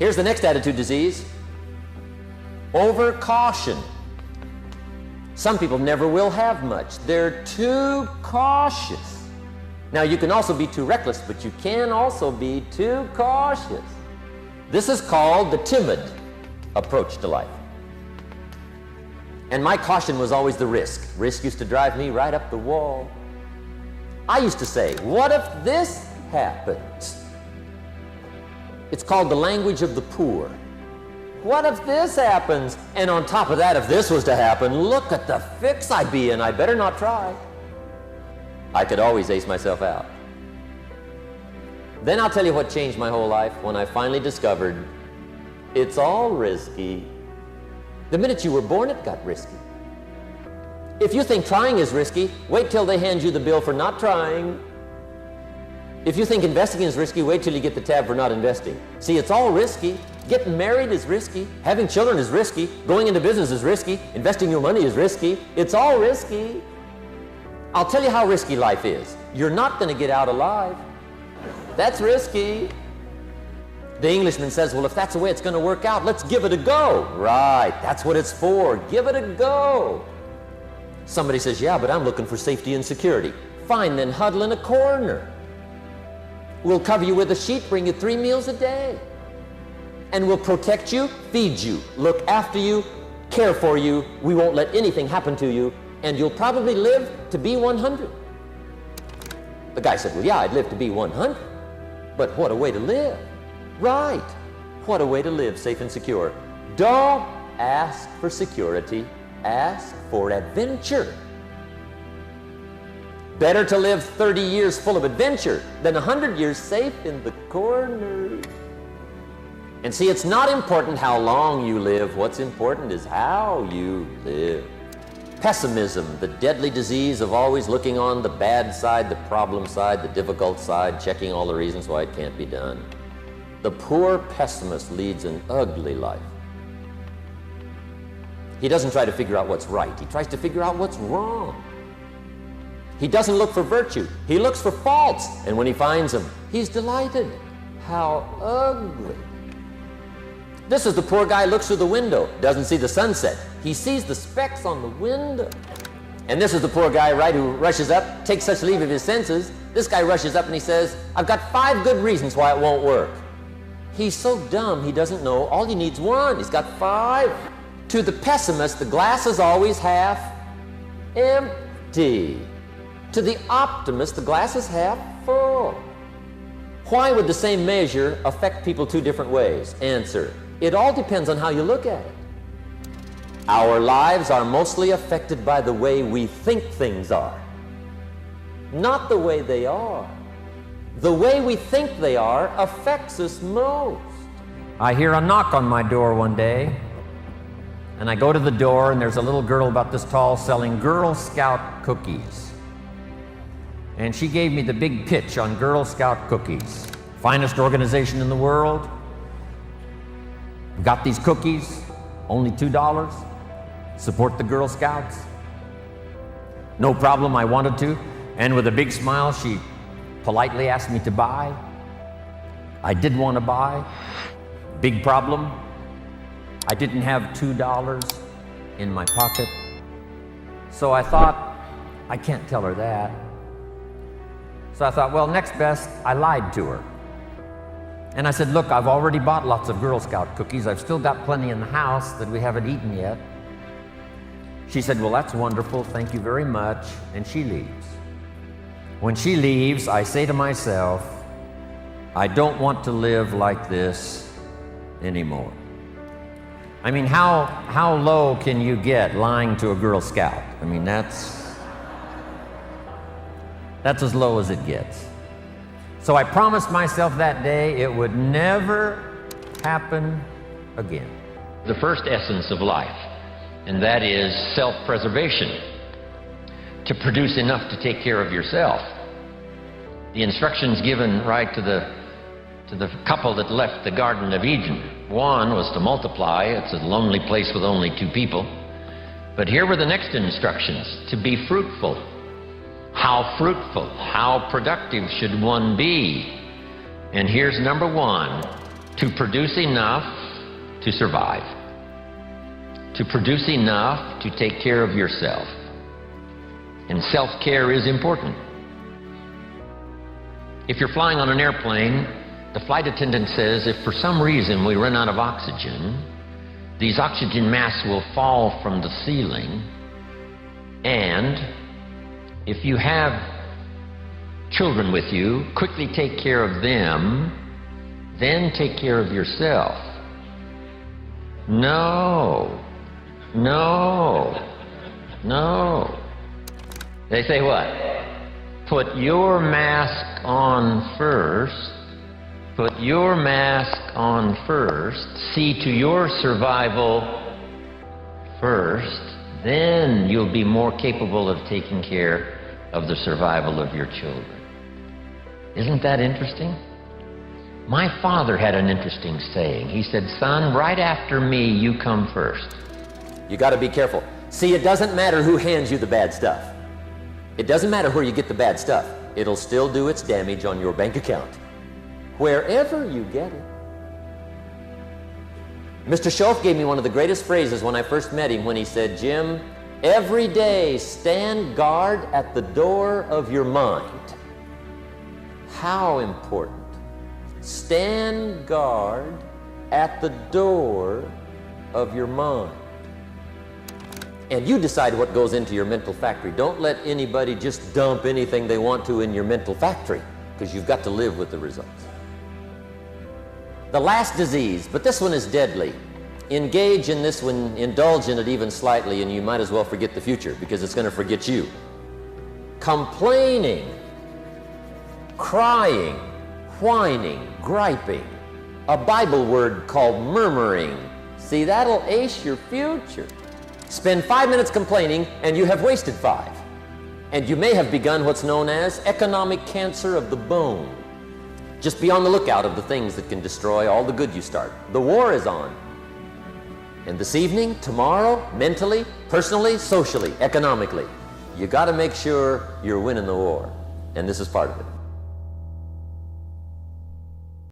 Here's the next attitude disease. Over-caution. Some people never will have much. They're too cautious. Now, you can also be too reckless, but you can also be too cautious. This is called the timid approach to life. And my caution was always the risk. Risk used to drive me right up the wall. I used to say, what if this happens? It's called the language of the poor. What if this happens? And on top of that, if this was to happen, look at the fix I'd be in. I better not try. I could always ace myself out. Then I'll tell you what changed my whole life when I finally discovered it's all risky. The minute you were born, it got risky. If you think trying is risky, wait till they hand you the bill for not trying. If you think investing is risky, wait till you get the tab for not investing. See, it's all risky. Getting married is risky. Having children is risky. Going into business is risky. Investing your money is risky. It's all risky. I'll tell you how risky life is. You're not going to get out alive. That's risky. The Englishman says, well, if that's the way it's going to work out, let's give it a go. Right, that's what it's for. Give it a go. Somebody says, yeah, but I'm looking for safety and security. Fine, then huddle in a corner. We'll cover you with a sheet, bring you 3 meals a day. And we'll protect you, feed you, look after you, care for you. We won't let anything happen to you. And you'll probably live to be 100. The guy said, well, yeah, I'd live to be 100. But what a way to live. Right. What a way to live safe and secure. Don't ask for security. Ask for adventure. Better to live 30 years full of adventure than 100 years safe in the corner. And see, it's not important how long you live. What's important is how you live. Pessimism, the deadly disease of always looking on the bad side, the problem side, the difficult side, checking all the reasons why it can't be done. The poor pessimist leads an ugly life. He doesn't try to figure out what's right. He tries to figure out what's wrong. He doesn't look for virtue. He looks for faults. And when he finds them, he's delighted. How ugly. This is the poor guy who looks through the window, doesn't see the sunset. He sees the specks on the window. And this is the poor guy, right, who rushes up, takes such leave of his senses. This guy rushes up and he says, I've got 5 good reasons why it won't work. He's so dumb he doesn't know all he needs 1. He's got 5. To the pessimist, the glass is always half empty. To the optimist, the glass is half full. Why would the same measure affect people 2 different ways? Answer, it all depends on how you look at it. Our lives are mostly affected by the way we think things are, not the way they are. The way we think they are affects us most. I hear a knock on my door one day, and I go to the door, and there's a little girl about this tall selling Girl Scout cookies. And she gave me the big pitch on Girl Scout cookies. Finest organization in the world. Got these cookies, only $2. Support the Girl Scouts. No problem, I wanted to. And with a big smile, she politely asked me to buy. I did want to buy. Big problem. I didn't have $2 in my pocket. So I thought, I can't tell her that. So I thought, well, next best, I lied to her. And I said, look, I've already bought lots of Girl Scout cookies. I've still got plenty in the house that we haven't eaten yet. She said, well, that's wonderful. Thank you very much. And she leaves. When she leaves, I say to myself, I don't want to live like this anymore. I mean, how low can you get lying to a Girl Scout? I mean, that's as low as it gets. So I promised myself that day it would never happen again. The first essence of life, and that is self-preservation, to produce enough to take care of yourself. The instructions given right to the couple that left the Garden of Eden. One was to multiply. It's a lonely place with only 2 people. But here were the next instructions, to be fruitful. How fruitful, how productive should one be? And here's number 1, to produce enough to survive, to produce enough to take care of yourself. And self-care is important. If you're flying on an airplane, the flight attendant says if for some reason we run out of oxygen, these oxygen masks will fall from the ceiling, and if you have children with you, quickly take care of them, then take care of yourself. No. They say what? Put your mask on first. Put your mask on first. See to your survival first. Then you'll be more capable of taking care of the survival of your children. Isn't that interesting? My father had an interesting saying. He said, son, right after me, you come first. You got to be careful. See, it doesn't matter who hands you the bad stuff. It doesn't matter where you get the bad stuff. It'll still do its damage on your bank account, wherever you get it. Mr. Schoaf gave me one of the greatest phrases when I first met him when he said, Jim, every day stand guard at the door of your mind. How important. Stand guard at the door of your mind. And you decide what goes into your mental factory. Don't let anybody just dump anything they want to in your mental factory, because you've got to live with the results. The last disease, but this one is deadly. Engage in this one, indulge in it even slightly, and you might as well forget the future, because it's going to forget you. Complaining, crying, whining, griping. A Bible word called murmuring. See, that'll ace your future. Spend 5 minutes complaining, and you have wasted 5. And you may have begun what's known as economic cancer of the bone. Just be on the lookout of the things that can destroy all the good you start. The war is on. And this evening, tomorrow, mentally, personally, socially, economically, you got to make sure you're winning the war. And this is part of it.